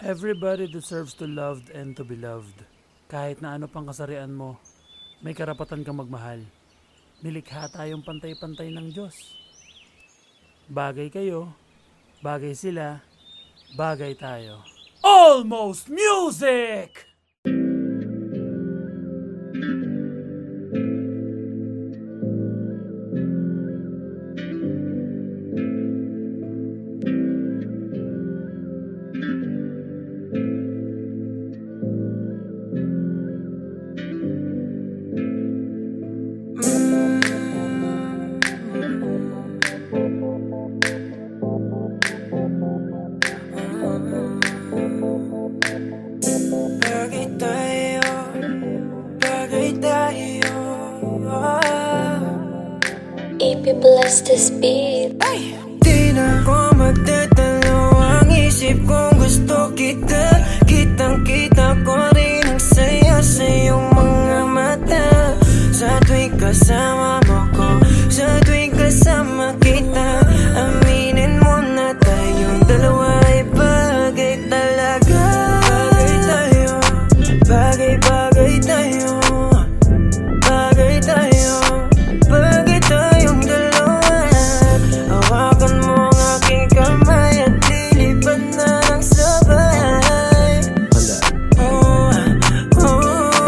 Everybody deserves to loved and to be loved. Kahit na ano pang kasarian mo, may karapatan kang magmahal. Nilikha tayong pantay-pantay ng Diyos. Bagay kayo, bagay sila, bagay tayo. Almost Music! If you bless this beat. Ay! Di na ako magtatalo. Ang isip kong gusto kita. Kitang-kita ko rin ang saya sa iyong mga mata. Sa tuwing kasama mo ko, sa tuwing kasama kita, aminin mo na tayong dalawa ay bagay talaga. Bagay tayo, bagay-bagay tayo, bagay tayo, bagay tayong dalawa. Hawakan mo ang aking kamay at lilipad na ng sabay.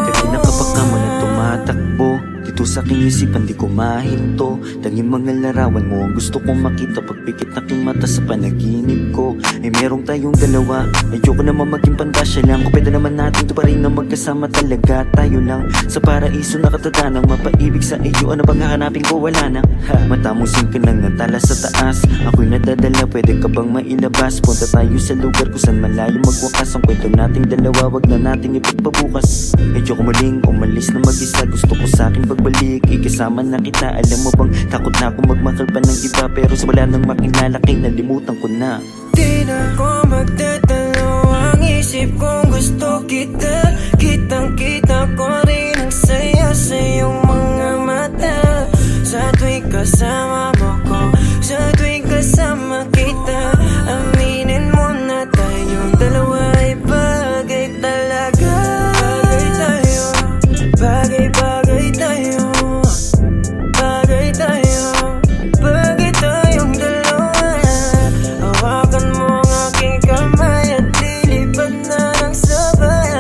Gabi na kapag ka mo na tumatakbo dito sa aking isipan, di ko mahinto. Tanging mga larawan mo ang gusto kong makita. Pagpikit na aking mata sa panaginip ko, ay merong tayong dalawa. Ayoko naman maging pandasya lang. Kung pwede naman natin ito pa rin na magkasama talaga. Tayo lang sa paraiso nakatatanang mapaibig sa iyo. Ano bang hahanapin ko? Wala na. Matamusin ka lang ng tala sa taas. Ako'y nadadala, pwede ka bang mailabas? Punta tayo sa lugar kung saan malayo magwakas. Ang kwento nating dalawa, wag na nating ipagpabukas. Medyo ko muling umalis na mag-isa. Gusto ko sa akin pagbalik, ikasama na kita. Alam mo bang takot na akong magmakal pa ng iba, pero sa wala nang makilala kay nalimutan ko na. Di na ako magtatalo. Ang isip kong gusto kita. Kitang-kita ko rin ang saya sa iyong mga mata. Sa tuwing kasama mo ko, sa tuwing kasama kita, aminin mo na tayong dalawa ay bagay talaga. Bagay tayo, bagay-bagay tayo, bagay tayo, bagay tayong dalawa. Hawakan mo ang aking kamay at lilipad na ng sabay.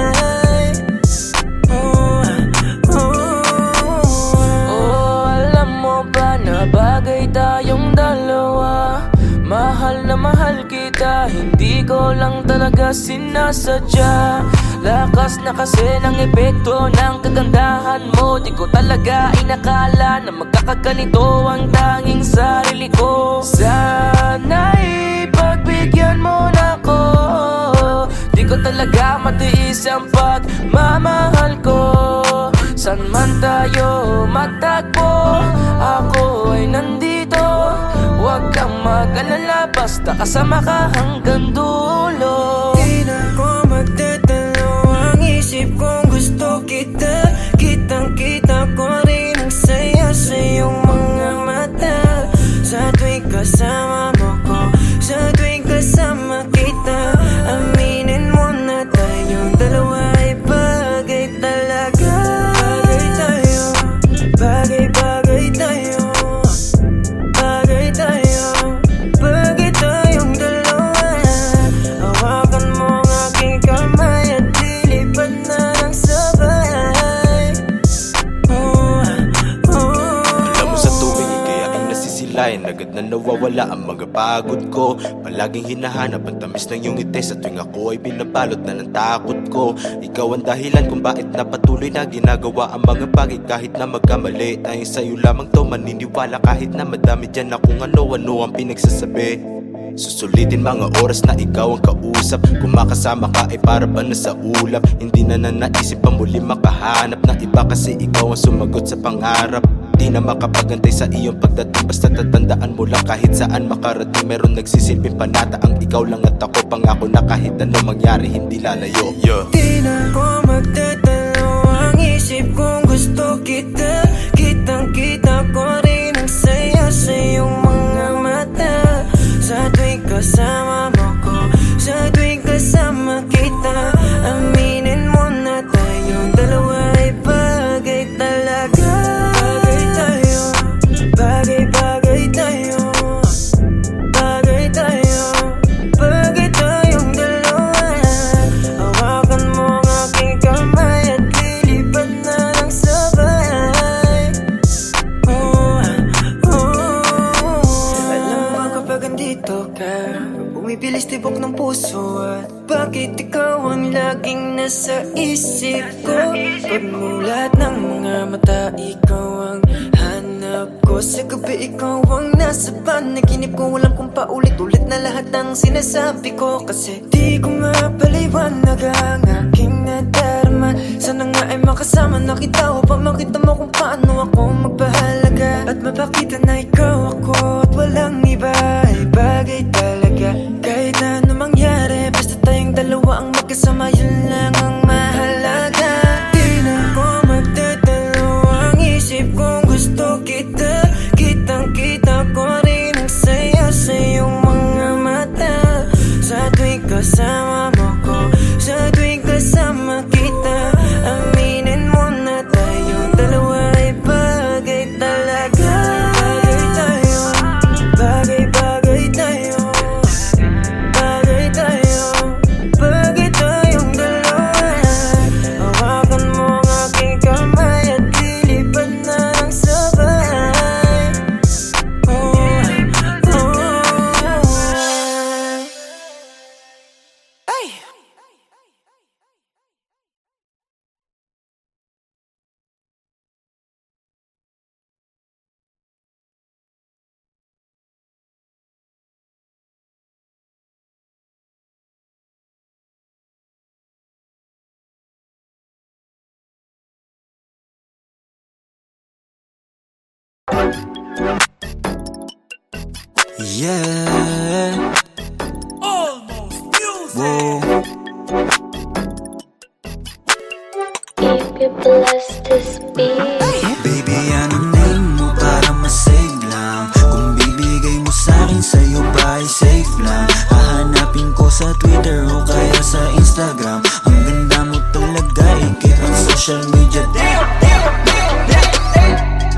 Alam mo ba na bagay tayong dalawa? Mahal na mahal kita, hindi ko lang talaga sinasadya. Lakas na kasi ng epekto ng kagandahan mo. Di ko talaga inakala na magkakaganito ang tanging sarili ko. Sana'y pagbigyan mo na ko. Di ko talaga matiis ang pagmamahal ko. San man tayo magtagpo, ako ay nandito. Huwag kang mag-alala, basta kasama ka hanggang dulo. Di na ako magtatalo. Ang isip kong gusto kita. Kitang-kita ko rin ang saya sa iyong mga mata. Sa tuwing kasama mo ko, sa tuwing kasama kita, aminin mo na tayong dalawa ay bagay talaga. Bagay tayo, bagay-bagay tayo, bagay tayo, bagay tayong dalawa. Hawakan mo ang aking kamay at lilipad na ng sabay. Alam mo sa tuwing ikayaking nasisilayan, agad na nawawala ang mga pagod ko. Palaging hinahanap ang tamis ng iyong ngiti. Sa tuwing ako ay binabalot na ng takot ko. Ikaw ang dahilan kung bakit na patuloy na ginagawa ang mga bagay. Kahit na magkamali, tayong sa'yo lamang to maniniwala. Kahit na madami dyan na kung ano-ano ang pinagsasabi. Susulitin mga oras na ikaw ang kausap. Kung makasama ka ay para ba na sa ulap. Hindi na naisip pa muli makahanap na iba, kasi ikaw ang sumagot sa pangarap. Di na makapagantay sa iyong pagdating, basta tatandaan mo lang kahit saan makarating. Meron nagsisilbing panata ang ikaw lang at ako. Pangako na kahit ano mangyari hindi lalayo. Di na ako magtatalo. Ang isip kong gusto kita. Kitang-kita ko rin ang saya sa iyong mga mata. Sa tuwing kasama mo ko, sa tuwing kasama bumibilis tibok ng puso. At bakit ikaw ang laging nasa isip ko? Pagmulat ng mga mata, ikaw ang hanap ko. Sa gabi ikaw ang nasa panaginip ko. Alam kong paulit-ulit na lahat ng sinasabi ko. Kasi di ko mapaliwanag ang aking nadarama. Sana nga ay makasama na kita upang makita mo kung paano ako magpahalaga. At mapakita na ikaw ako at walang iba. Ay bagay talaga kahit na ano mangyari. Basta tayong dalawa ang magkasama, yun lang ang mahalaga. Di na ko magdadalawang isip kung gusto kita. Kitang-kita ko rin ang saya sa iyong mga mata. Sa tuwing kasama mo ko, sa tuwing kasama kita, aminin mo na tayong dalawa ay bagay talaga. Bagay tayo, bagay-bagay tayo, bagay tayo, bagay tayong dalawa. Hawakan mo ang aking kamay at lilipad na ng sabay. Ay! Yeah. Whoa. If you bless this beat. Baby, anong name mo para masave lang? Kung bibigay mo sa'kin, sa'yo ba ay safe lang? Hahanapin ko sa Twitter o kaya sa Instagram. Ang ganda mo talaga, ikip ang social media.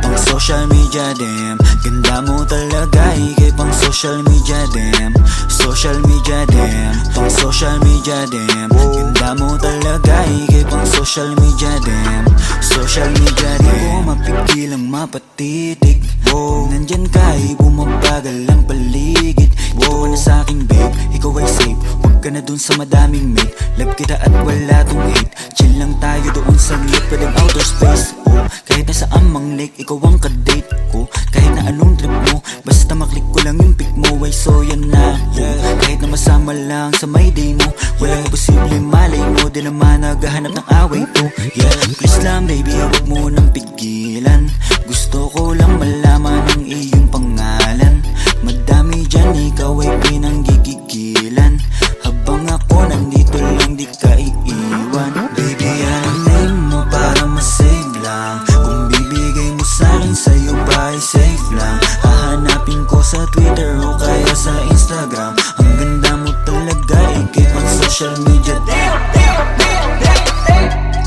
Pang social media, damn. Ganda mo talaga, ikip ang social media, damn. Social media, damn. Pang social media, damn. Ganda mo talaga, ikip ang social media, damn. Social media, damn. Di ko mapigil ang mapatitig. Wow. Nandyan ka, bumabagal ang paligid. Dito ka na sa'king babe, ikaw ay safe. Huwag ka na dun sa madaming mate. Love kita at wala tong hate. Chill lang tayo doon sa lit, pwedeng outer space. Oh, kahit nasa amang lake, ikaw ang kadate ko. Kahit na anong trip mo, basta maklik ko lang yung pic mo. Ay so yan na, yeah. Kahit na masama lang sa may day mo, walang imposible malay mo. Di naman naghahanap ng away to, yeah. Please lang baby, huwag mo nang pigilan. Gusto ko lang malaman ang iyong pangalan. Madami dyan, ikaw ay pinanggigigilan. Habang ako nandito lang, di ka iiwan. Baby, anong name mo para masave lang? Kung bibigay mo sa'kin, sa'yo ba ay safe lang? Hahanapin ko sa Twitter o kaya sa Instagram. Ang ganda mo talaga, ikip ang social media.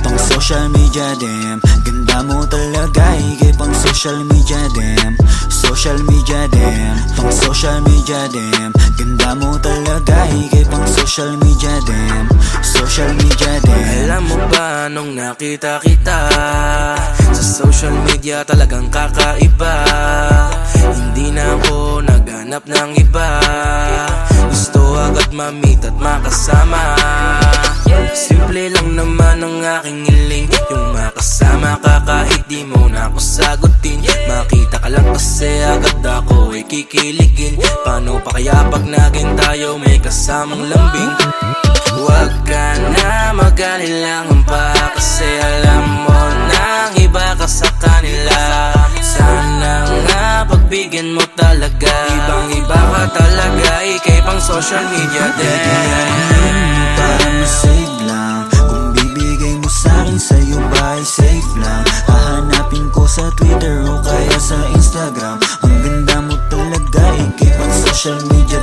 Pang social media, damn. Ganda mo talaga, ikip ang social media, damn. Social media, damn. Pang social media, damn. Ganda mo talaga, ikip ang social media, damn. Social media, damn. Alam mo ba nung nakita kita sa social media, talagang kakaiba. Hindi na ako naghanap ng iba. Gusto agad ma-meet at makasama. Simple lang naman ang aking hiling, yung makasama ka kahit di mo na ako sagutin. Makita ka lang kasi agad ako ay kikiligin. Paano pa kaya pag naging tayo may kasamang lambing? Huwag ka na mag-alilangan pa, kasi alam mo nang iba ka sa kanila. Sana nga pagbigyan mo talaga, ibang iba ka talaga, ikay pang social media din. Para masave lang, kung bibigay mo sa'kin, sa'yo ba ay safe lang? Hahanapin ko sa Twitter o kaya sa Instagram. Ang ganda mo talaga, ikip ang social media.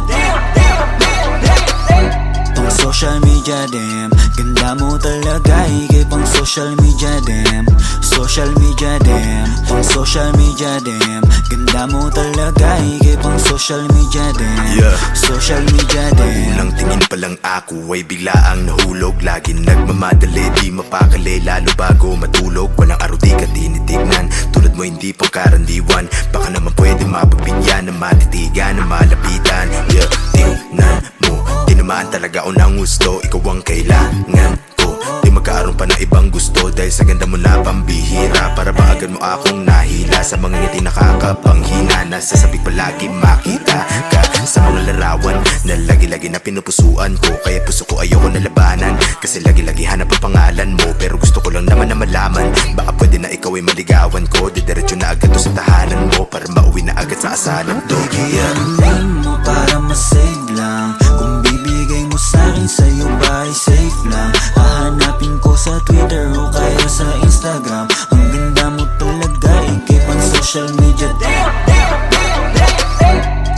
Pang social media, damn. Ganda mo talaga, ikip ang social media, damn. Social media, damn. Pang social media, damn. Ganda mo talaga, ikip ang social media, damn. Yeah. Social media, damn. Unang tingin pa lang ako ay bigla ang nahulog. Laging nagmamadali, di mapakali, lalo bago matulog. Walang araw di ka tinitignan, tulad mo hindi pangkarandiwan. Baka naman pwede mapagbigyan na matitigan, na malapitan. Yeah, tingnan mo tinamaan talaga ako ng gusto. Ikaw ang kailangan ko, di magkaroon pa ng ibang gusto. Dahil sa ganda mo na pambihira, para ba agad mo akong nahila. Sa mga ngiti nakakapanghina, nasasabik palagi makita ka sa mga larawan na lagi-lagi na pinupusuan ko. Kaya puso ko ayoko na labanan, kasi lagi-lagi hanap ang pangalan mo. Pero gusto ko lang naman na malaman, baka pwede na ikaw ay maligawan ko. Didiretso na agad to sa tahanan mo, para mauwi na agad sa asalan to. Yarunin mo para masave lang. Kung bibigay mo sa'kin, sa'yo ba ay safe lang? Hahanapin ko sa Twitter o kaya sa Instagram. Ang ganda mo talaga, ikip ang social media.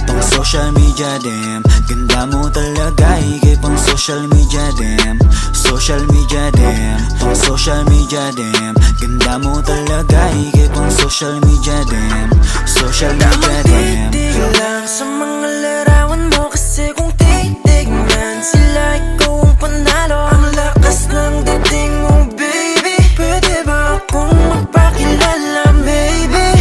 Pang social media, damn. Ganda mo talaga, ikip ang social media, damn. Social media, damn. Pang social media, damn. Ganda mo talaga, ikip ang social media, damn. Social media, damn. Titig lang sa mga larawan mo, kasi kung titignan sila, ikaw ang panalo. Ang lakas ng dating mo, baby. Pwede ba akong magpakilala, maybe?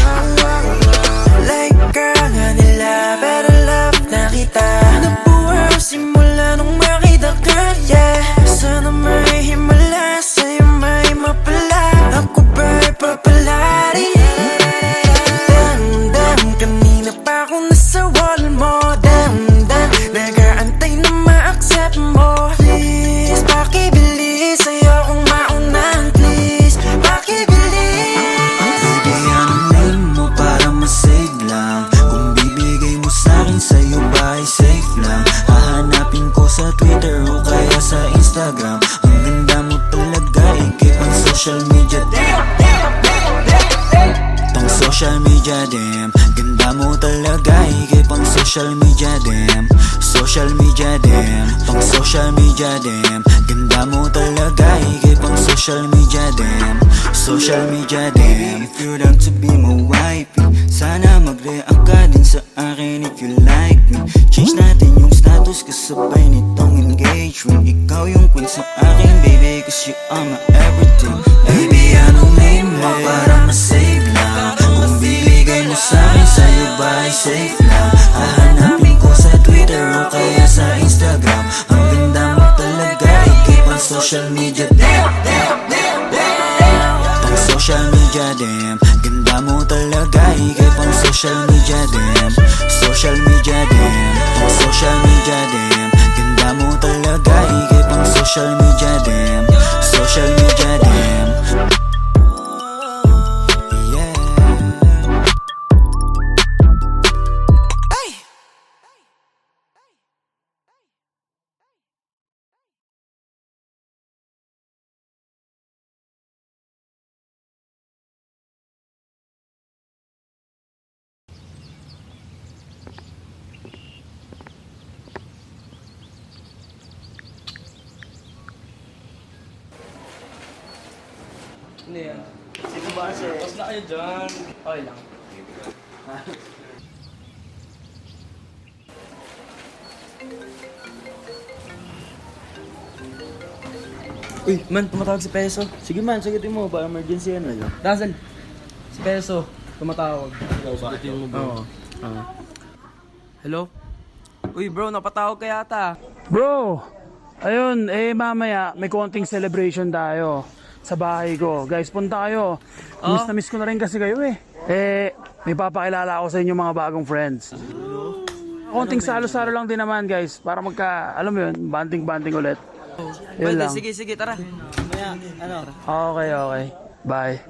Like ka nga nila, pero love na kita. Nabuhay simula nung makita ka, yeah. Sana may himala, sa'yo may mapala. Ako ba'y papalari? Kanina pa ako nasa wall mo, damdam. Nag-aantay na ma-accept mo. Please, pakibilis, ayokong maunang, please. Pakibilis. Yarunin mo para masave lang. Kung bibigay mo sa'kin, sa'yo ba ay safe lang? Hahanapin ko sa Twitter o kaya sa Instagram. Ang ganda mo talaga, ikip ang social media. Pang social media, damn. Ganda mo talaga, ikip ang social media, damn. Social media, damn. Pang social media, damn. Ganda mo talaga, ikip ang social media, damn. Social media, damn. If you'd like to be my wifey, sana mag-react ka din sa akin if you like me. Change natin yung status kasabay nitong engagement. Ikaw yung queen sa akin, baby, cause you are my everything. Baby, anong name mo para masave lang? Kung bibigay mo sa'kin, sa'yo ba ay safe lang? Hahanapin ko sa Twitter o kaya sa Instagram. Ang ganda mo talaga, ikip ang social media, damn. Pang social media, damn. Ganda mo talaga, ikip ang social media, damn. Social media, damn. Pang social media, damn. Ganda mo talaga, ikip ang social media, damn. Social media, damn. Yeah. Ano yan? Sige ba kasi? Tapos na kayo dyan. Okay lang. Uy, man, tumatawag si Peso. Sige man, sagutin mo. Baka emergency ano yun. Russell, si Peso, tumatawag. Sagutin mo ba? Oo. Hello? Uy bro, napatawag ka yata. Bro, ayun, mamaya may konting celebration tayo sa bahay ko. Guys, punta kayo. Miss na miss ko na rin kasi kayo eh. May papakilala ako sa inyo mga bagong friends. Konting salo-salo lang din naman guys, para alam mo yun, banding-banding ulit. Yun Pwede, lang. sige, tara. Okay. Bye.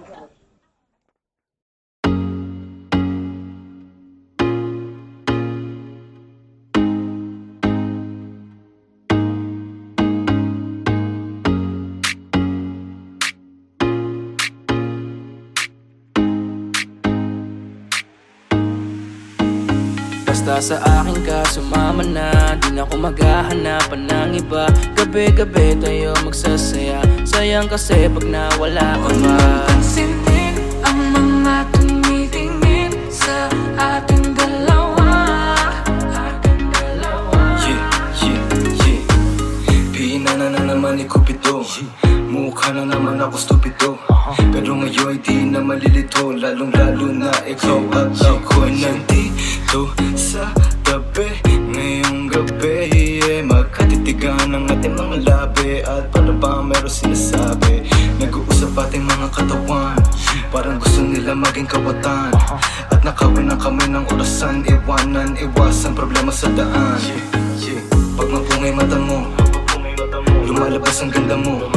Basta sa akin ka sumama na, di na ako maghahanapan ng iba. Gabi-gabi tayo magsasaya, sayang kasi pag nawala ka ba. Pansinin ang mga tumitingin sa ating dalawa. Yeah. Pihina na naman ni Cupido. Mukha na naman ako stupido. Pero ngayon di na malilito, lalong-lalo na ikaw at ako'y nandito sa tabi. Ngayong gabi, makatitig ating kawatan At nakawin ang kamay ng orasan Iwanan, iwasan problema sa daan Pag mapungay mata mo lumalabas ang ganda mo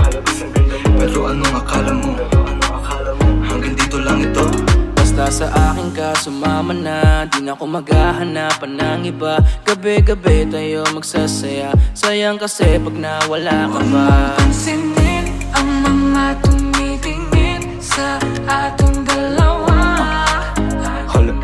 Pero anong akala mo? Hanggang dito lang ito. Basta sa akin ka sumama na, di na ako maghahanapan ng iba. Gabi-gabi tayo magsasaya, sayang kasi pag nawala ka ba. Pansinin ang mga tumitingin sa ating dalawa. Hold up,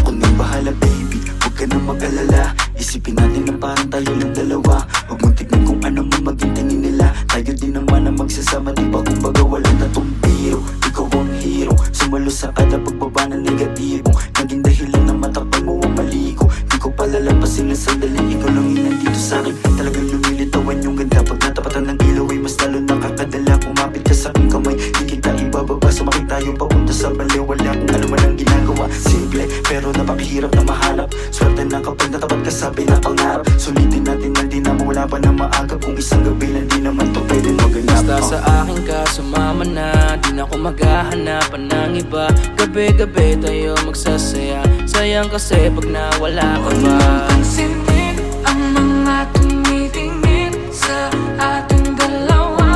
ako nang bahala baby, huwag ka nang mag-alala. Isipin natin na parang tayo lang dalawa. Huwag mong tignan kung ano man maging tingin nila. Tayo din naman ang magsasama, diba? Kumbaga wala na tong biro. Ikaw ang hero, sumalo sa kada pagbaba ng negatibo. Naging dahilan na matapal mo ang mali ko. Di ko palalampasin na sandali, ikaw lang yung nandito sa'kin. Talagang lumilitawan yung ganda. Pag natapatan ng ilaw ay mas lalo nakakadala. Kumapit ka sa'king kamay, di kita ibababa. Sumakit tayo papunta sa bali. Wala kung ano man ang ginagawa. Simple, pero napakahirap na mahanap. Swerte na kapag natapat ka sa pinapangarap. Sulitin natin na di na mawala pa na maaga. Kung isang gabi lang di naman to pwede maganap. Basta sa akin ka sumama na, di na ako maghahanapan ng iba. Gabi-gabi tayo magsasaya, sayang kasi pag nawala ka ba. Pansinin ang mga tumitingin sa ating dalawa.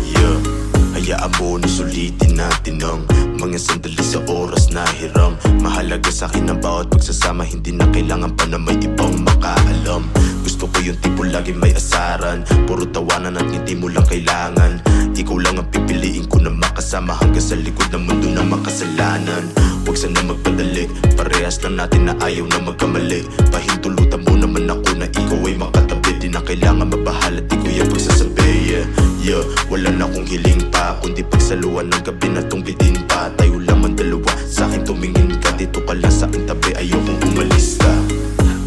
Yeah, hayaan mo na sulitin natin ang mga sandali sa oras na hiram. Mahalaga sa akin ang bawat pagsasama, hindi na kailangan pa na may ibang makaalam. Gusto ko yung tipo lagi may asaran, puro tawanan at ngiti mo lang kailangan. Ikaw lang ang pipiliin ko na makasama hanggang sa likod ng mundo na makasalanan. Huwag sana magpadali, parehas lang natin na ayaw na magkamali. Pahintulutan mo naman ako na ikaw ay makatabi. Di na kailangan mabahala, di ko yung pagsasabi. Yeah, wala na akong hiling pa, kundi pagsaluan ng gabi na tungbitin pa. Tayo lamang dalawa, sa'kin tumingin ka. Dito ka lang sa'king tabi, ayokong umalis ka.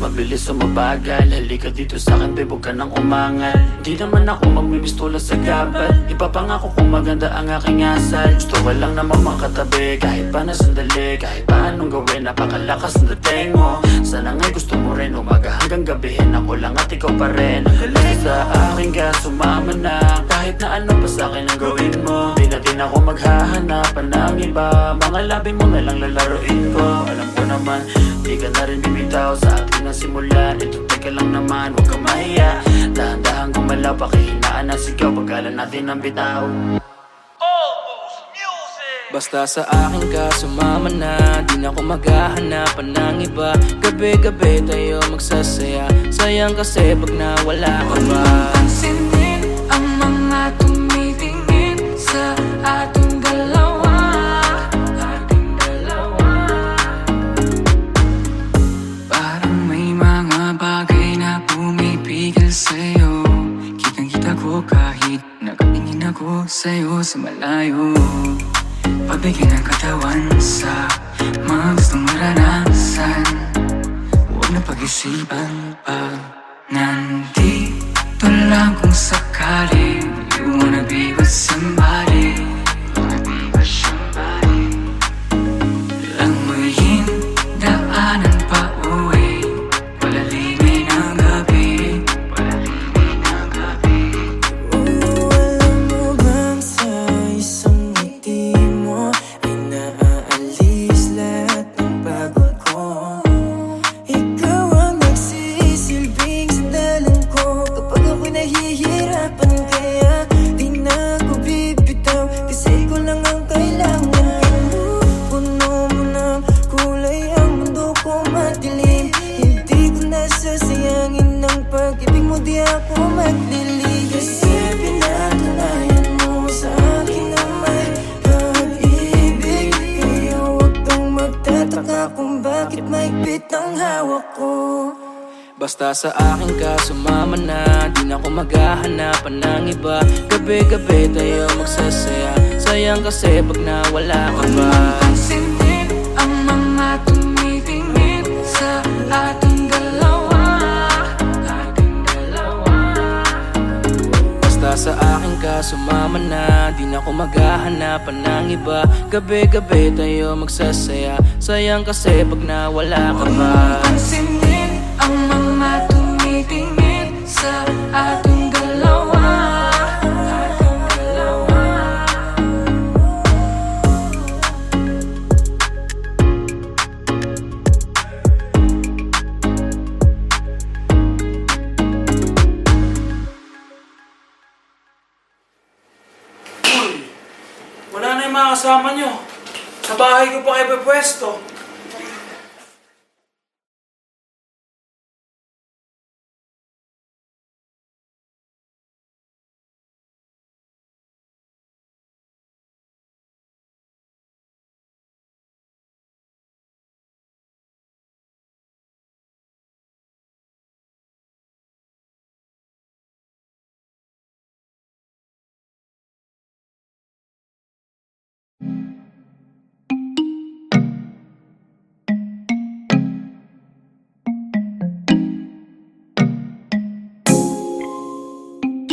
Mabilis o mabagal, halika dito sa'kin babe, huwag ka nang umangal. Di naman ako magmimistola sa gabal. Ipapangako kung maganda ang aking asal. Gusto ko lang naman makatabi, kahit pa na sandali. Kahit pa anong gawin, napakalakas ng dating mo. Sana nga'y gusto mo rin, umaga hanggang gabihin. Ako lang at ikaw pa rin. Basta sa akin ka sumama na, kahit na ano pa sa'kin ang gawin mo. Di na din ako maghahanapan ng iba. Mga labi mo na lang lalaroin ko. Alam ko naman, di ka na rin bibitaw sa atin na simulan. Ito teka lang naman, huwag kang mahiya. Dahan-dahan gumalaw, pakihinaan na sigaw. Pagkalan natin ang bitaw. Basta sa akin ka sumama na, di na ako maghahanapan ng iba. Gabi-gabi tayo magsasaya, sayang kasi pag nawala ka ba. Pansinin ang mga tumitingin sa ating dalawa. Parang may mga bagay na pumipigil sa'yo. Kitang-kita ko kahit nakatingin ako sa'yo sa malayo. Pagbigyan ng katawan sa mga gustong maranasan. Huwag na pag-isipan pag nandito lang kung sakali. You wanna be with somebody. Lang mo yung daanan pa uwi. Palalimin ang gabi. Alam mo bang sa isang ngiti mo ay naaalis lahat ng pagod ko. Ikaw ang nagsisilbing sandalan ko kapag ako'y nahihirapan. Kaya di na ako bibitaw, kasi ko lang ang kailangan. Puno mo ng kulay ang mundo ko madilim. Hindi ko nasasayangin ng pag-ibig mo, di ako maglilig. Kasi pinatunayan mo sa akin na may pag-ibig. Kaya huwag kang magtataka kung bakit mahigpit ang hawak ko. Basta sa akin ka sumama na, di na ako maghahanapan ng iba. Gabi-gabi tayo magsasaya, sayang kasi pag nawala ka ba. Pansinin ang mga tumitingin sa ating dalawa. Basta sa akin ka sumama na, di na ako maghahanapan ng iba. Gabi-gabi tayo magsasaya, sayang kasi pag nawala ka ba. Pansinin ang mga tumitingin sa ating dalawa. yung mga kasama nyo? Sa bahay ko pa kayo pwesto.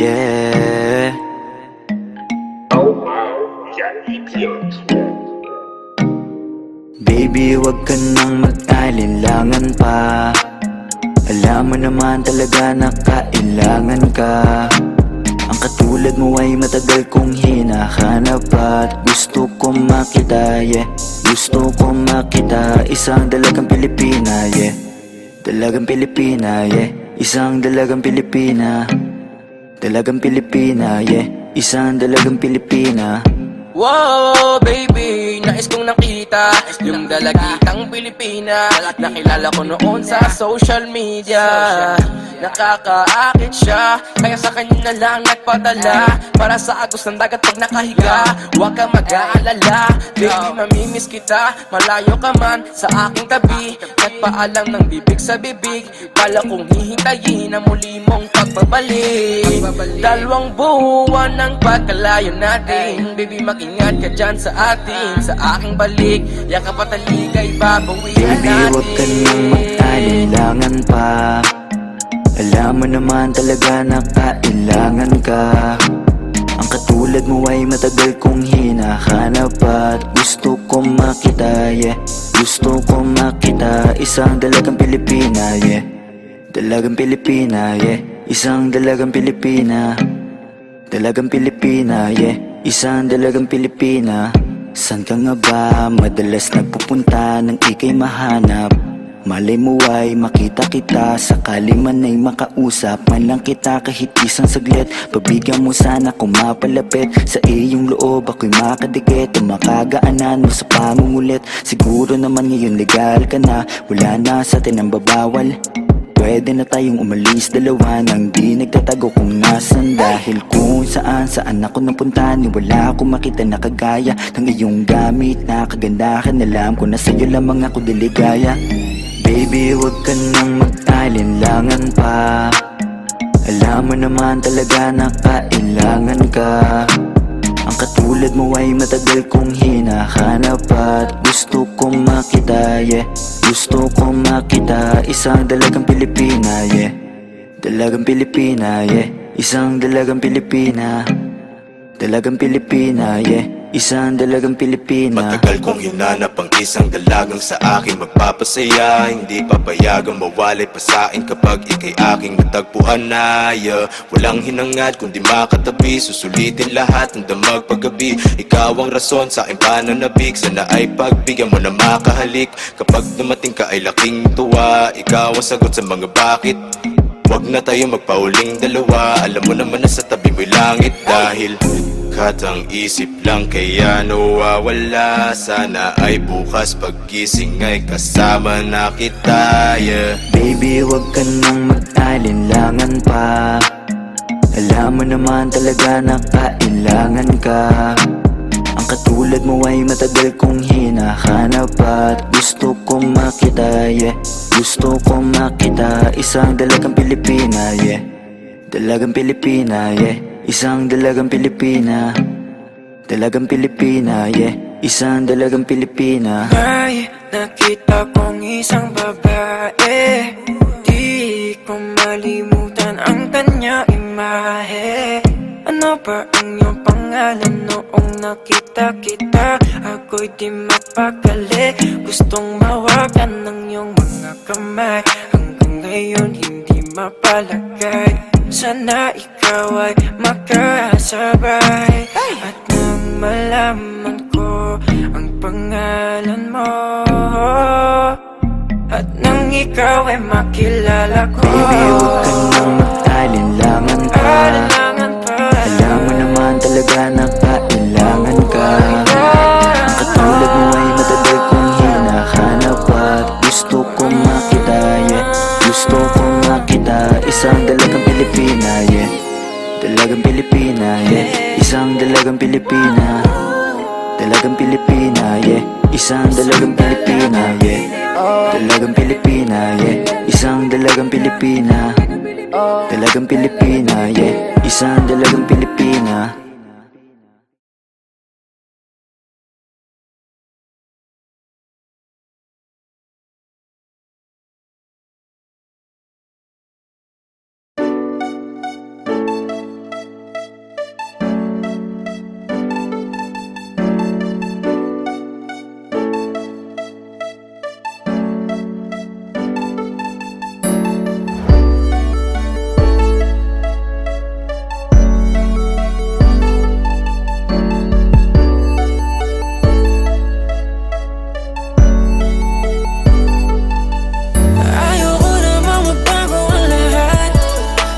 Yeah. Baby, wag ka nang mag-alinlangan pa. Alam mo naman talaga na kailangan ka. Ang katulad mo ay matagal kong hinahanap at gusto kong makita, yeah. Gusto kong makita, isang dalagang Pilipina, yeah. Dalagang Pilipina, yeah. Isang dalagang Pilipina. Dalagang Pilipina, yeah. Isang dalagang Pilipina. Wow, baby, nais kong nakita yung dalagitang Pilipina. Nakilala ko noon sa social media. Nakakaakit siya, kaya sa kanya na lang nagpadala. Para sa agos ng dagat pag nakahiga. Huwag ka mag-aalala, baby, mamimiss kita. Malayo ka man sa aking tabi. Nagpaalam ng bibig sa bibig. Kala kong hihintayin ang muli mong pagbabalik. Dalawang buwan ng pagkalayo natin. Baby, mag-ingat ka dyan sa atin. Sa aking balik, yakap at taligay babawian Baby, natin. wag ka nang mag-alinlangan pa. Alam mo naman talaga na kailangan ka. Ang katulad mo ay matagal kong hinahanap at gusto kong makita, yeah. Gusto kong makita, isang dalagang Pilipina, yeah. Dalagang Pilipina, yeah. Isang dalagang Pilipina. Dalagang Pilipina, yeah. Isang dalagang Pilipina. San ka nga ba madalas nagpupunta nang ika'y mahanap? Malay mo ay makita kita, sakali man ay makausap man lang kita kahit isang saglit. Pabigyan mo sana kung mapalapit sa iyong loob, ako'y makadikit o makagaanan mo sa pangungulit. Siguro naman ngayon legal ka na, wala na sa atin ang babawal. Pwede na tayong umalis dalawa nang di nagtatago kung nasan. Dahil kung saan ako napunta, ni wala akong makita na kagaya ng iyong gamit na kagandahan. Alam ko na sa'yo lamang ako diligaya. Baby, wag ka nang mag-alinlangan pa. Alam mo naman talaga na kailangan ka. Ang katulad mo ay matagal kong hinahanap at gusto kong makita, yeah. Gusto kong makita, isang dalagang Pilipina, yeah. Dalagang Pilipina, yeah. Isang dalagang Pilipina. Dalagang Pilipina, yeah. Isang dalagang Pilipina. Matagal kong hinanap ang isang dalagang sa akin magpapasaya. Hindi papayagang mawalay pa sa'kin kapag ika'y aking natagpuan na, yeah. Walang hinangad kundi makatabi, susulitin lahat ng damag paggabi. Ikaw ang rason sa aking pananabik, sana ay pagbigyan mo na makahalik. Kapag dumating ka ay laking tuwa, ikaw ang sagot sa mga bakit. Huwag na tayo magpauling dalawa, alam mo naman na sa tabi mo'y langit. Dahil katang isip lang kaya nawawala. Sana ay bukas paggising ay kasama na kita, yeah. Baby, wag ka nang mag-alinlangan pa. Alam mo naman talaga na kailangan ka. Ang katulad mo ay matagal kong hinahanap at gusto kong makita, yeah. Gusto kong makita, isang dalagang Pilipina, yeah. Dalagang Pilipina, yeah. Isang dalagang Pilipina. Dalagang Pilipina, yeah. Isang dalagang Pilipina. May nakita kong isang babae, di ko malimutan ang kanya imahe. Ano ba ang iyong pangalan noong nakita kita? Ako'y di mapakali, gustong mawakan ng iyong mga kamay. Hanggang ngayon hindi mapalagay, sana ikaw ay makasabay. At nang malaman ko ang pangalan mo, at nang ikaw ay makilala ko, baby, huwag ka nang mag-alinlangan pa. alinlangan pa. Alam mo naman talaga na kailangan ka. Pilipina. Dalagang Pilipina, yeah. Isang dalagang Pilipina, yeah. Dalagang Pilipina, yeah. Isang dalagang Pilipina. Dalagang Pilipina, yeah. Isang dalagang Pilipina. Ayoko namang magbago ang lahat.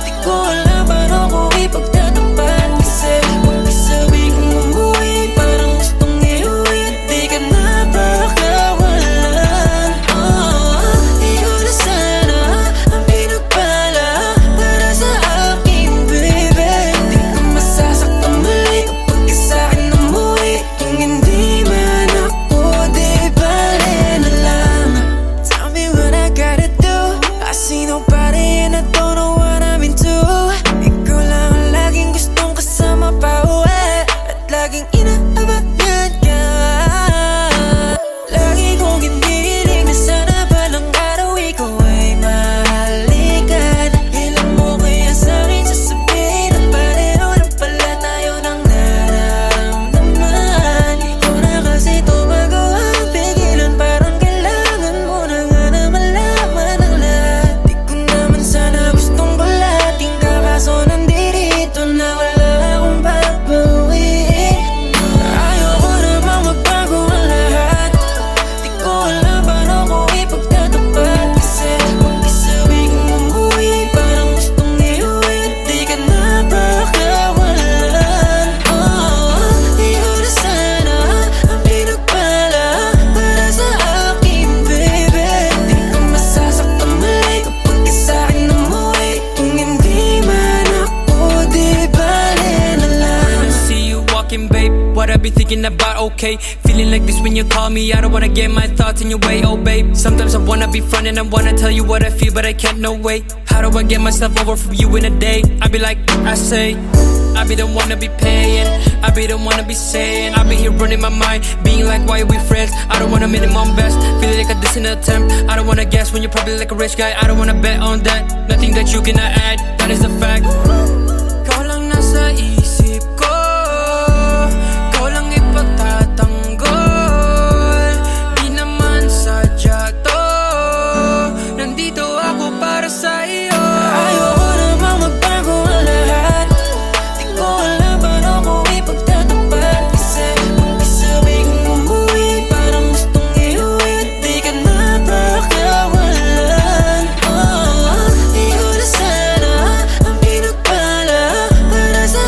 Di ko alam paano ko ipagtatapat. Kasi pag-isabi kong umuwi, parang gustong iuwi at di ka na pakawalan. Di ko na sana ang pinagpala para sa akin, baby. Di ka masasaktan muli kapag sa'kin umuwi. Kung hindi man ako, di bale na lang. Tell me what I gotta do. I see nobody and I don't know what I'm into. Ikaw lang ang laging gustong kasama pa uwi at laging inaabangan ka. Lagi kong ginigiling na sana balang araw ikaw ay mahalikan. Ilan mo kaya sa'kin sasabihin at pareho lang pala tayo ng nararamdaman. Di ko na kasi ito magawang pigilan, parang kailangan mo na nga na malaman ang lahat. Di ko naman sana gustong bulating ka, kaso nandito na wala akong babawiin. Ayoko namang magbago ang lahat. Di ko alam paano ko ipagtatapat. Kasi pag-isabi kong umuwi, parang gustong iuwi at di ka na pakawalan. Di ko na sana ang pinagpala para sa akin, baby. Di ka masasaktan muli kapag sa'kin umuwi. Kung hindi man ako, di bale na lang. See you walking, babe. What I be thinking about, okay. Feeling like this when you call me. I don't wanna get my thoughts in your way, oh babe. Sometimes I wanna be front and I wanna tell you what I feel, but I can't, no way. How do I get myself over from you in a day? I be like, I say, I be the one to be paying. I be the one to be saying. I be here running my mind, being like, why are we friends? I don't wanna minimum best, feeling like a distant attempt. I don't wanna guess when you're probably like a rich guy. I don't wanna bet on that, nothing that you cannot add. That is a fact. Ikaw lang nasa isip ko, ikaw lang ipagtatanggol. Di naman sadya to, nandito ako para sa iyo. Ayoko namang magbago ang lahat. Di ko alam paano ko ipagtatapat. Kasi pag-isabi kong umuwi, parang gustong iuwi at di ka na pakawalan. Di ko na sana ang pinagpala para sa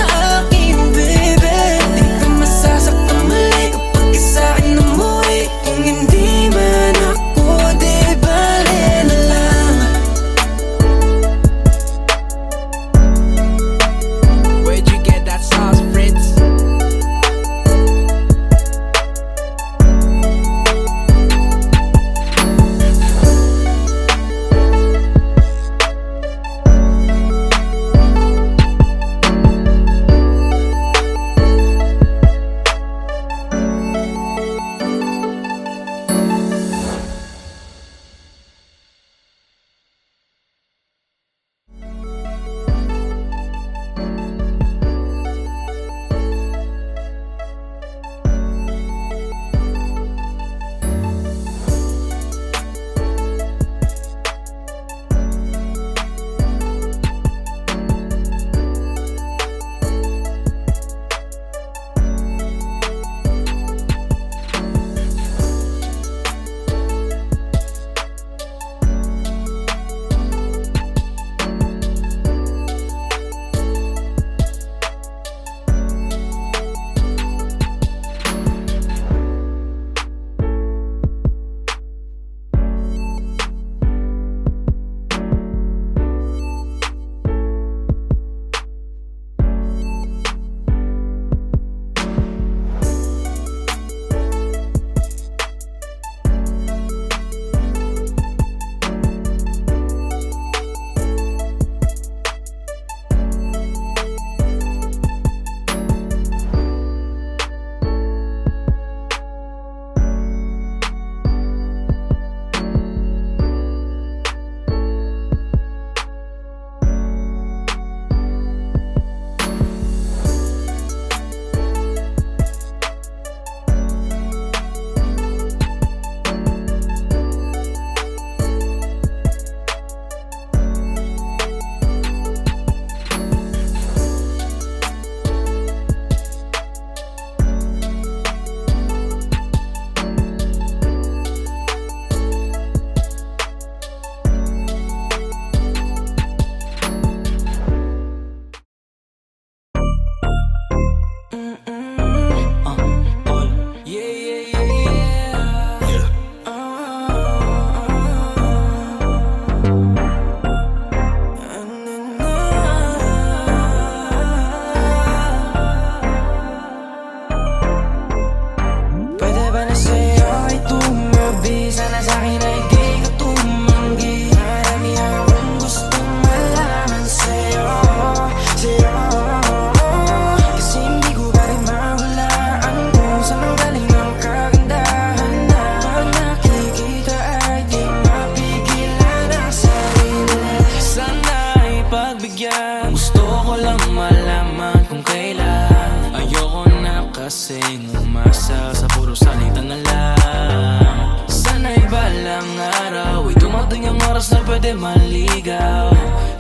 umaasa sa puro salita na lang. Sana'y balang araw ay dumating ang oras na pwede maligaw.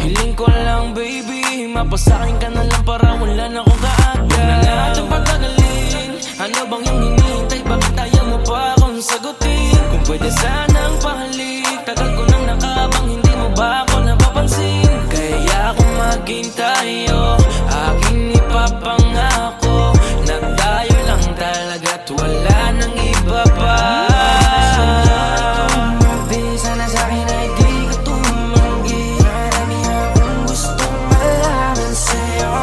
Hiling ko lang baby, mapasakin ka na lang para wala na akong kaagad. Huwag na natin patagalin, ano bang yung hinihintay? Bakit ayaw mo pa akong sagutin? Kung pwede sanang pahalik, tagal ko nang nakabang, hindi mo ba ako napapansin? Kaya kung maghintay aking ipapangako na tayo lang talaga't wala nang iba pa. Sana sa'kin ay di ka tumanggi. Marami akong gustong malaman sa'yo,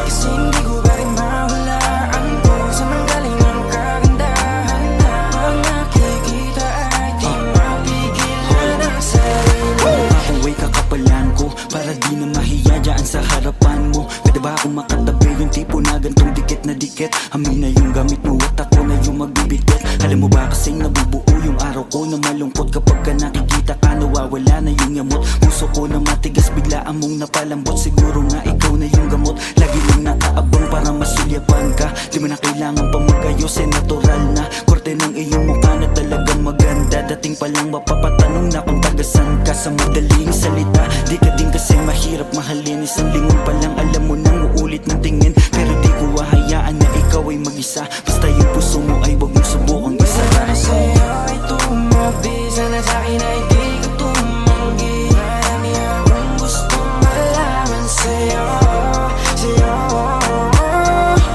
kasi hindi ko pa rin mahulaan kung saan ang galing ang kagandahan na pag nakikita ay di mapigilan ang sarili. Ako ay kakapalan ko para di na mahiya dyan sa harapan mo. Pwede ba akong makatabi yung tipo na gantong dikit na dikit? Amin na yung gamit mo at ako na yung magbibitbit. Alam mo ba kasing nabubuo yung araw ko na malungkot kapag ka nakikita ka, nawawala na yung yamot. Puso ko na matigas, biglaan mong napalambot. Siguro nga ikaw na yung gamot. Lagi lang nakaabang para masulyapan ka. Di mo na kailangan pa magayos, eh natural na korte ng iyong mukha na talagang maganda. Dating pa lang mapapatanong na kung tagasan ka. Sa madaling salita, di ka din kasi mahirap mahalin. Isang lingon pa lang alam mo nang uulit ng tingin. Pero di ko hahayaan na ikaw ay mag-isa. Basta yung puso mo ay wag mong subukang isa. Para sa'yo ay tumabi, sana sa'kin ay di ka tumanggi. Marami akong gustong malaman sa'yo,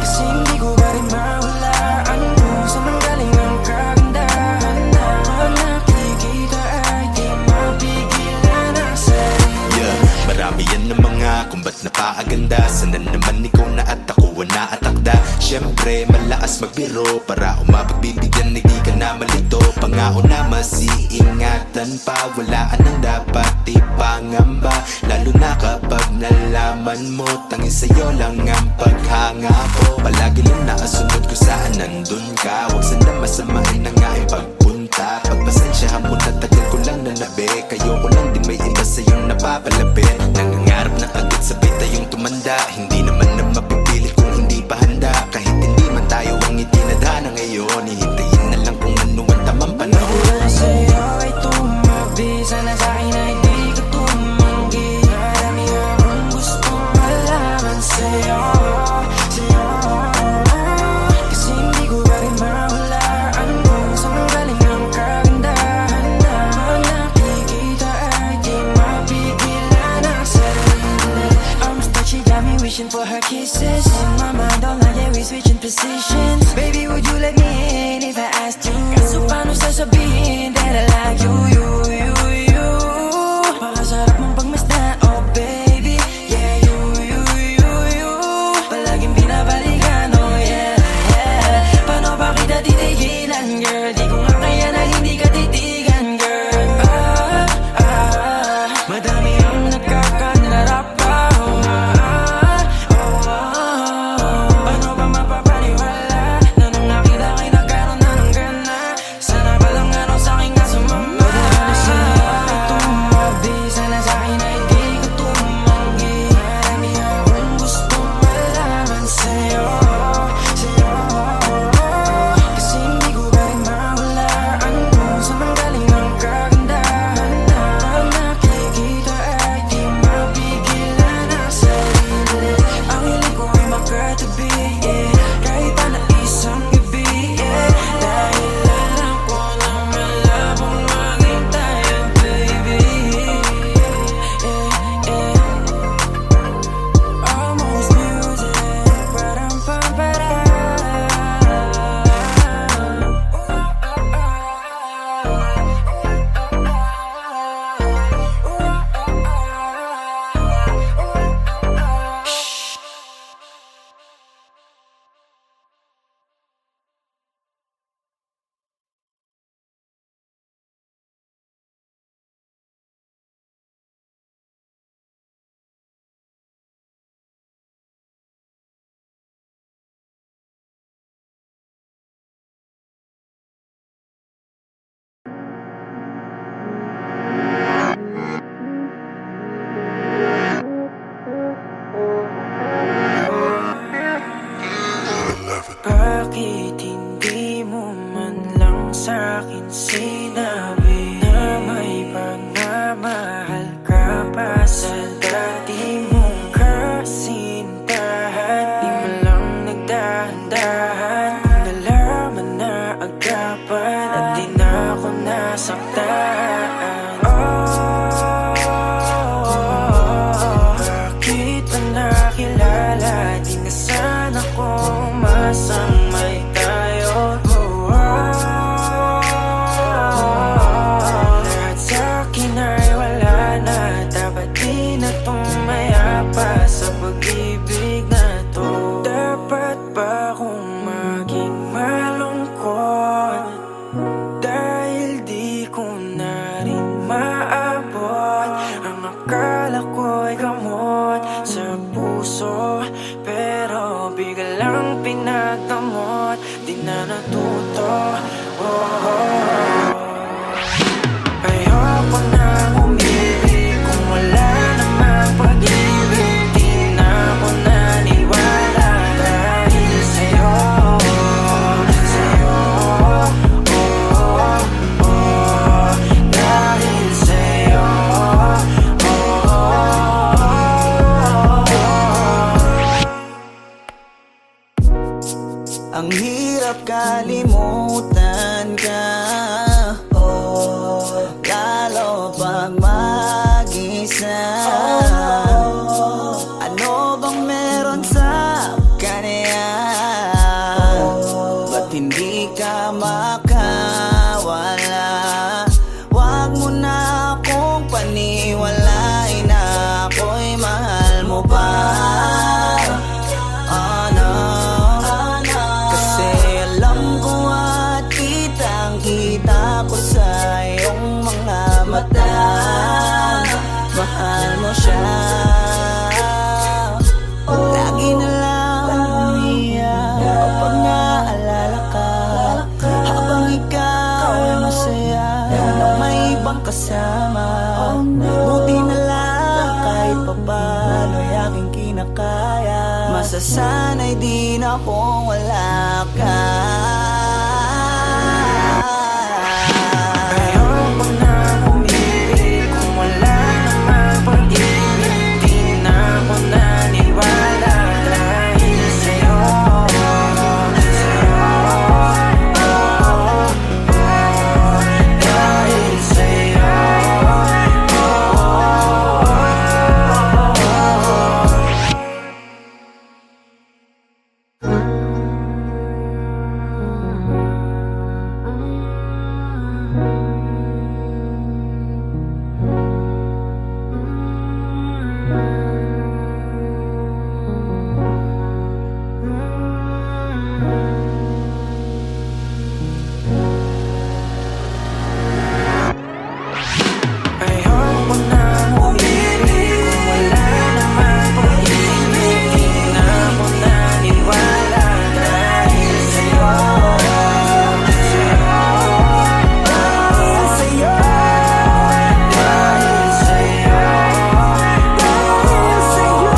kasi hindi ko pa rin mahulaan kung saan ang galing ang kagandahan na pag nakikita ay di mapigilan ang sarili. Yeah, marami yan na mga kung ba't napaaganda. Sana naman ikaw na at ako na atakda. Siyempre malaas magbiro para umapagbibigyan, hindi ka na malito. Pangako na masiingatan pa, walaan ang dapat ipangamba. Lalo na kapag nalaman mo tanging sa'yo lang ang paghanga ko. Palagi lang nakasunod ko saan nandun ka. Huwag sana masamain na nga ang pagpunta. Pagpasensyahan mo na tagal ko lang nanabi. Kayo ko lang din may iba sa'yong napapalapit. Nangangarap na agad sabay tayong tumanda. Hindi naman na mapipilit kung hindi pa handa. Kahit hindi man tayo ang itinadhana ngayon, hihintayin na lang kung ano ang tamang panahon. Para sa'yo ay tumabi, sana sa'kin ay di ka tumanggi. Marami akong gustong malaman sa'yo, kasi hindi ko pa rin mahulaan kung saan ang galing ang kagandahan na pag nakikita ay di mapigilan ang sarili. Arms that she got me wishing for her kisses. In my mind all night, yeah, we switching positions. Baby, would you let me in if I asked you? Kaso paano sasabihin that I like you? Pakasarap mong pagmasdan, oh baby. Yeah, you palaging binabalikan, oh yeah. Paano ba kita titigilan, girl? Di ko nga kaya na hindi ka titigan, girl. Madami ang nagkakanarap pa, paano ba mapapaniwala na nung nakita ka Bakit hindi mo man lang sa'kin sinabi na may pagmamahal ka pa sa dati mong kasintahan? Di mo lang nagdahan-dahan, nalaman na agapan at di na ako nasaktan. Bakit ba nakilala? Di na sana ko umasang may tayo. Lahat sa'kin ay wala na, dapat di na tumaya pa sa pag-ibig na to. Dapat ba akong maging malungkot dahil di ko na rin maabot ang akala ko'y gamot sa puso, pero biglang pinagdamot, di na natuto. Ayoko na umibig kung wala namang pag-ibig. Di na ako naniwala dahil sa'yo, sa'yo, dahil sa'yo. Ang hirap kalimutan ka, lalo pag mag-isa. Ano bang meron sa kanya? Ba't hindi ka makawala? Wag mo na akong paniwalain na ako'y mahal mo pa. Kita ko sa iyong mga mata, mahal mo siya. Lagi na lang umiyak kapag naalala ka, habang ikaw ay masaya na may ibang kasama. Buti na lang kahit papano ay aking kinakaya. Masasanay din akong wala ka. Ayoko na umibig kung wala namang pag-ibig. Di na ako naniwala dahil sa'yo, sa'yo, dahil sa'yo. Ayoko na umibig kung wala namang pag-ibig. Di na ako naniwala dahil sa'yo, sa'yo, dahil sa'yo, dahil sa'yo, dahil sa'yo.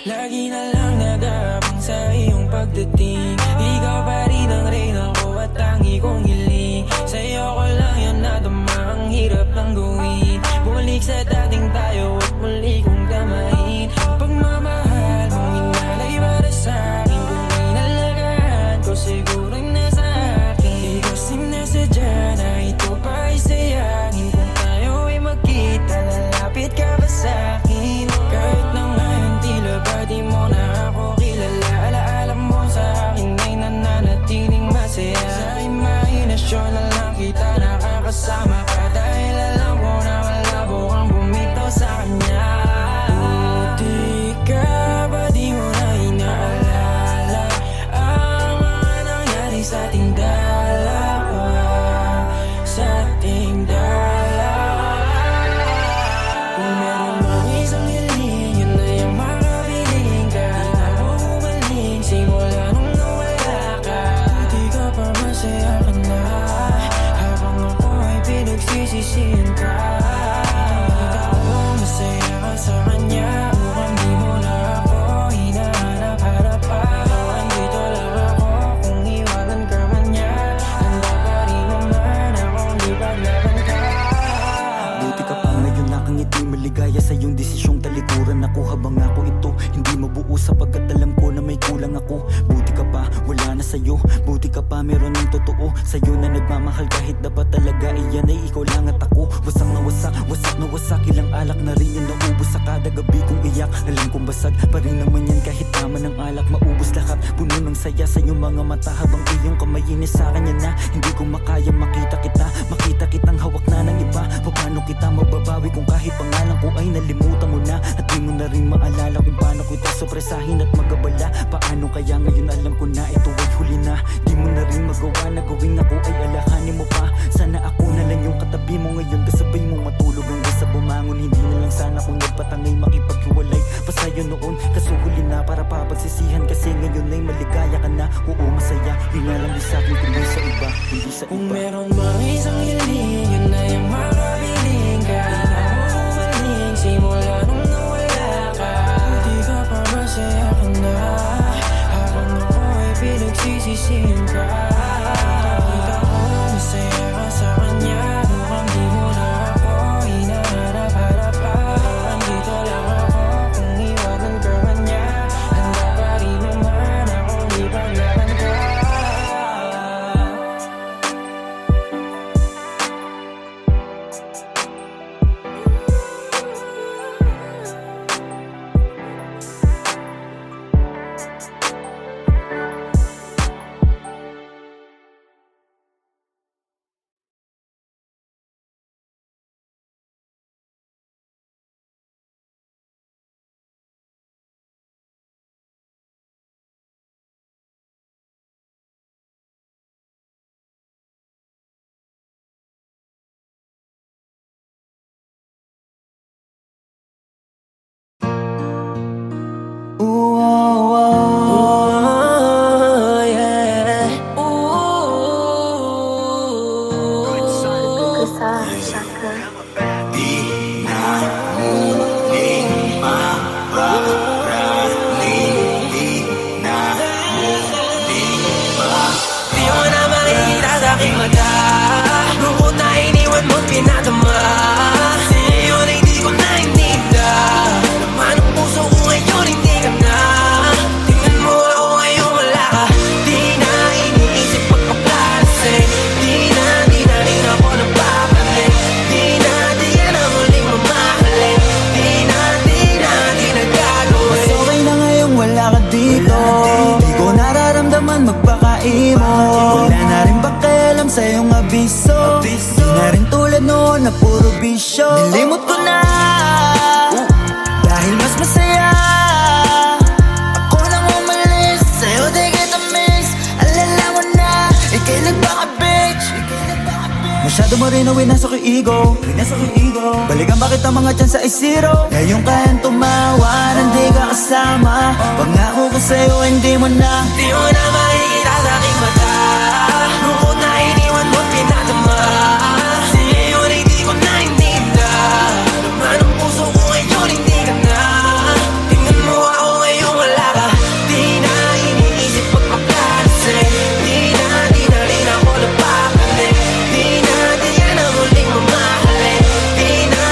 Lagi na lang nag-aabang sa iyong pagdating. Ikaw pa rin ang reyna ko at tangi kong hiling. Sa'yo ko lang yan nadama, ang hirap lang gawin. Bumalik sa dating tayo at muli kong damahin. Pagmamahal mong inalay para sa'kin, kung inalagaan ko siguro nasa akin. Di ko sinasadya na ito pa ay sayangin. Kung tayo ay magkita, lalapit kang ngiti, maligaya sa iyong desisyong talikuran ako. Habang ako ito, hindi mabuo sapagkat alam ko na may kulang ako. Buti ka pa, wala na sa'yo. Buti ka pa, meron ng totoo sa'yo na nagmamahal kahit dapat talaga iyan ay ikaw lang at ako. Wasak na wasak, wasak na wasak, ilang alak na rin yung naubos sa kada gabi kong iyak. Alam kong basag pa rin naman yan kahit tama ng alak. Maubos lahat, puno ng saya sa iyong mga mata. Habang iyong kamay inis sa kanya na hindi ko makaya makita kita. Makita kitang hawak na ng iba. Paano kita mababawi kung kahit pangalan ko ay nalimutan mo na. At di mo na rin maalala kung paano ko ito sopresahin at magabala. Paano kaya ngayon alam ko na ito ay huli na. Di mo na rin magawa na gawing ako ay alahanin mo pa. Sana ako na lang yung katabi mo ngayon, kasabay mo matulog hanggang sa bumangon. Hindi na lang sana kung nagpatangay makipaghiwalay pa sa'yo noon. Kaso huli na para papagsisihan kasi ngayon ay maligaya ka na. Oo masaya, yun nga lang di sa'kin kundi sa iba, hindi sa Kung iba. meron mang isang hiling, yun na yung makabiling ka. Di na ako umaling simula nung nawala ka. Di ka pa masaya ka na, habang ako ay pinagsisisihin ka. Kita ko masaya ka sa kanya, mukhang di mo na ako hinaharap-harapan. Andito lang ako kung iwanan ka man niya. Handa pa rin naman akong ipaglaban ka. Oh, yeah. Kusa, Shaka. Di mo na makikita sa aking mata, lungkot na iniwan mo't pinatama. Sa'yo na hindi ko naiintinda, laman ang puso ko ngayon hindi ka na. Tingnan mo ako ngayon wala ka, di na iniisip pagpaplalasing. Di na rin ako napapalik. Di na muling mamahalin. Di na gagawin. Mas okay na ngayong wala ka dito. Di ko nararamdaman magpakaimo. Wala na rin pakialam sa iyong abiso. Di na rin tulad noon na puro bisyo. Nilimot ko na dahil mas masaya ako nang umalis. Sa'yo di kita miss. Alala mo na ika'y nagpaka-bitch. Masyado mo rin ang winasok yung ego. Balikan bakit ang mga chance ay zero. Ngayon kayang tumawa, hindi ka kasama. Pangako ko sa'yo, hindi mo na. Di mo na makikita sa aking mata, lungkot na iniwan mo't pinatama. Sa'yo na hindi ko naiintinda, laman ang puso ko ngayon hindi ka na. Tingnan mo ako ngayon wala ka, di na iniisip pagpaplalasing. Di na rin ako napapalik. Di na muling mamahalin. Di na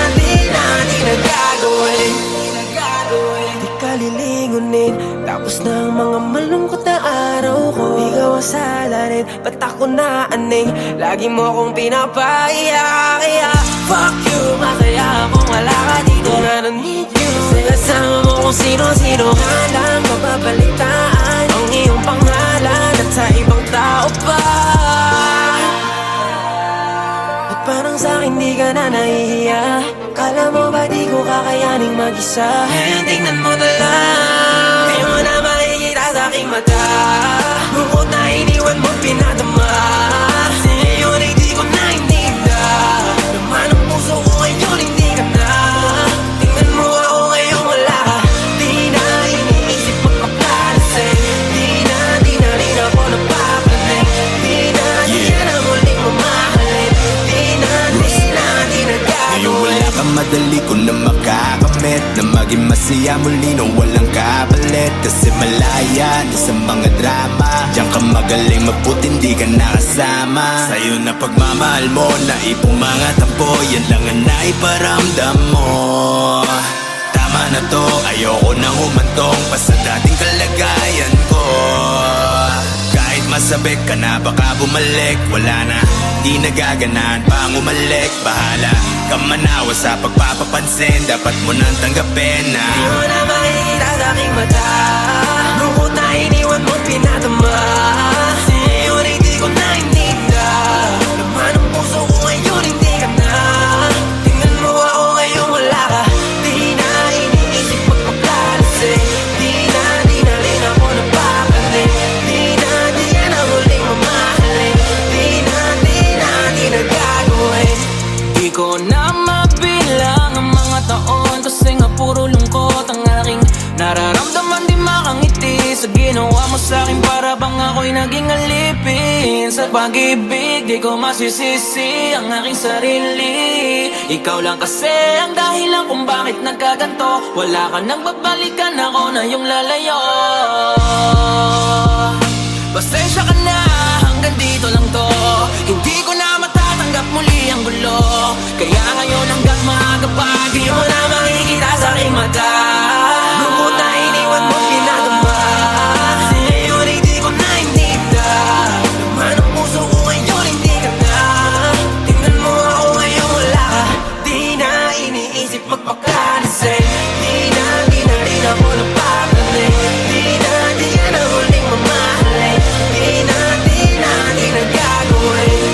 gagawin. Di ka lilingunin, tapos na ang mga malungkot na araw ko. Ikaw ang salarin, ba't ako naaning? Lagi mo akong pinapaiyak. Kaya fuck you, masaya akong wala ka dito. I don't need you, kasi kasama mo kung sino-sino. Nga lang mapapalitaan ang iyong pangalan at sa ibang tao pa. At parang sa'kin di ka na nahihiya. Kala mo ba di ko kakayaning mag-isa? Ngayon tingnan mo na lang, di mo na makikita sa aking mata, lungkot na iniwan mo't pinatama. Sa'yo na hindi ko naiintinda, laman ang puso ko ngayon hindi ka na. Tingnan mo ako ngayon wala ka, di na iniisip pagpaplalasing. Di na rin ako napapanig. Di na muling mamahalin. Di na gagawin. Ngayon wala ka, madali ko na makakamit na Maging masaya muli nang walang kapalit. Kasi malaya na sa mga drama. Diyan ka magaling mabuti, hindi ka nakasama. Sa'yo na pagmamahal mo, naipong mga tampo. Yan lang ang naiparamdam mo. Tama na to, ayoko nang humantong pa sa dating kalagayan ko. Kahit masabik ka na baka bumalik, wala na, di nagaganahan pang umalik. Bahala ka manawa sa pagpapapansin, dapat mo nang tanggapin na Di mo na makikita sa aking mata. Lungkot na iniwan mo pinadama. Ngayon hindi ko na ininda. Laman ang puso ko ngayon hindi ka na. Tingnan mo ako ngayon wala ka. Di na iniisip magpapalasin. Di na rin ako napapalin. Di yan ang huling mamahalin. Di na gagawin. Di ko na mabilang ang mga taon, kasi nga puro lungkot ang aking nararamdaman. Di makangiti sa ginawa mo sa'kin, para bang ako'y naging alipin sa pag-ibig. Di ko masisisi ang aking sarili. Ikaw lang kasi ang dahilan kung bakit nagkaganto. Wala ka nang babalikan, ako na yung lalayo. Pasensya ka na, hanggang dito lang to. Hindi ko na matatanggap muli ang gulo. Kaya ngayon hanggang maaga pa, di mo na makikita sa aking mata. Lungkot na iniwan mo pinadama. Ngayon hindi ko na ininda. Laman ang puso ko ngayon hindi ka na. Tingnan mo ako ngayon wala ka. Di na iniisip magpakalisin. Di na rin ako napapalit. Di yan ang huling mamahalin. Di na gagawin.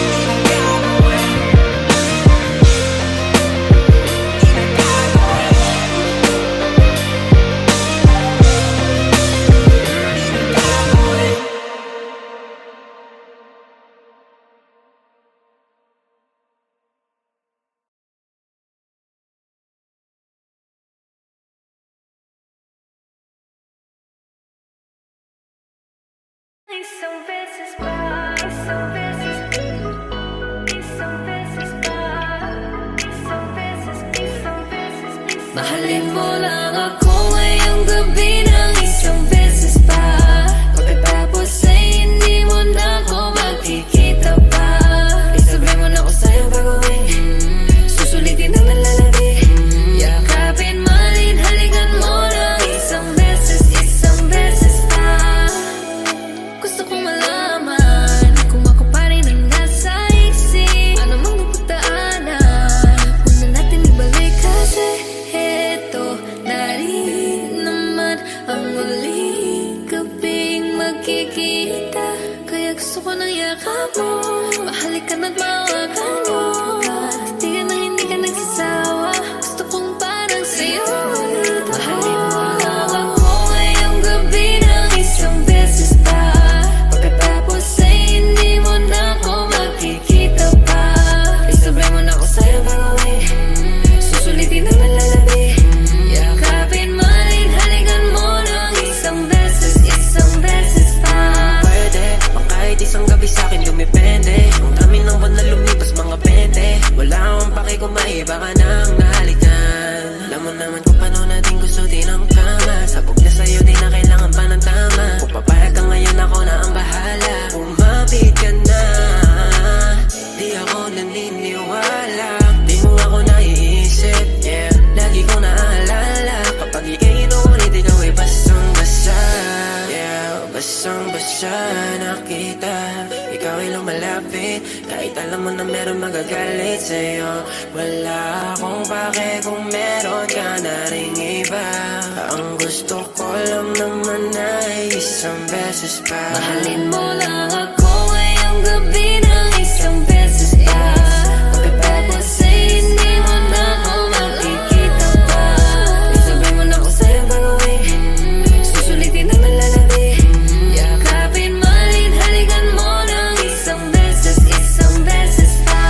Isang beses pa, isang beses, isang beses pa, isang beses, isang beses, mahalin mo lang ako ngayong gabi ng isang beses pa. Pagkatapos ay hindi mo na ako makikita pa. Isabi mo na ako sa'yo gagawin. Susulitin ang nalalabi. Yakapin, malin, halikan mo ng isang beses pa. Gusto kong malaman kung ako pa rin ang nasa isip. Ano mang napagdaanan, huwag na natin ibalik. Kasi eto na rin naman ang muling gabing magkikita. Kaya gusto ko ng yakap mo, mahalikan at mawakan mo. Hindi ka nagsasawa, gusto kong parang sa'yo ulit. Mahalin mo lang ako ngayong gabi ng isang beses pa. Pagkatapos ay hindi mo na ako makikita pa. Isabay mo na ako sa'yo gagawin. Susulitin ang nalalabi. Yakapin, malin, halikan mo ng isang beses pa. Pwede, bang kahit isang gabi sa'kin dumipende. Ang dami ng buwan na lumipas mga pente. Wala akong pake kung maiba ka nang nahalikan. Alam mo naman kung paano natin gusto din ang kama. Sabog na sa'yo di na kailangan pa ng tama. Kung papayag ka ngayon ako na ang bahala. Umapit ka na, di ako naniniwala. Di mo ako naiisip, yeah. Lagi ko naaalala kapag ika'y inuulit, ikaw ay basang-basa. Yeah, basang-basa nakita. Ikaw ay lumalapit, kahit alam mo na meron magagalit sa'yo. Wala akong pake kung meron ka na ring iba. Ang gusto ko lang naman ay isang beses pa. Mahalin mo lang ako ngayong gabi ng isang beses pa. Pagkatapos ay hindi mo na ako makikita pa. Isabay mo na ako sa'yo gagawin. Susulitin ang nalalabi. Yakapin, malin, halikan mo ng isang beses pa.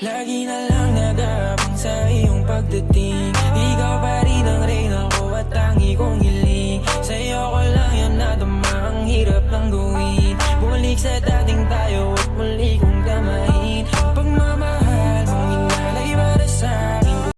Lagi na lang nag-aabang sa iyong pagdating. Ikaw pa rin ang reyna ko at tangi kong hiling. Sa'yo ko lang yan nadama, ang hirap lang gawin. Bumalik sa dating tayo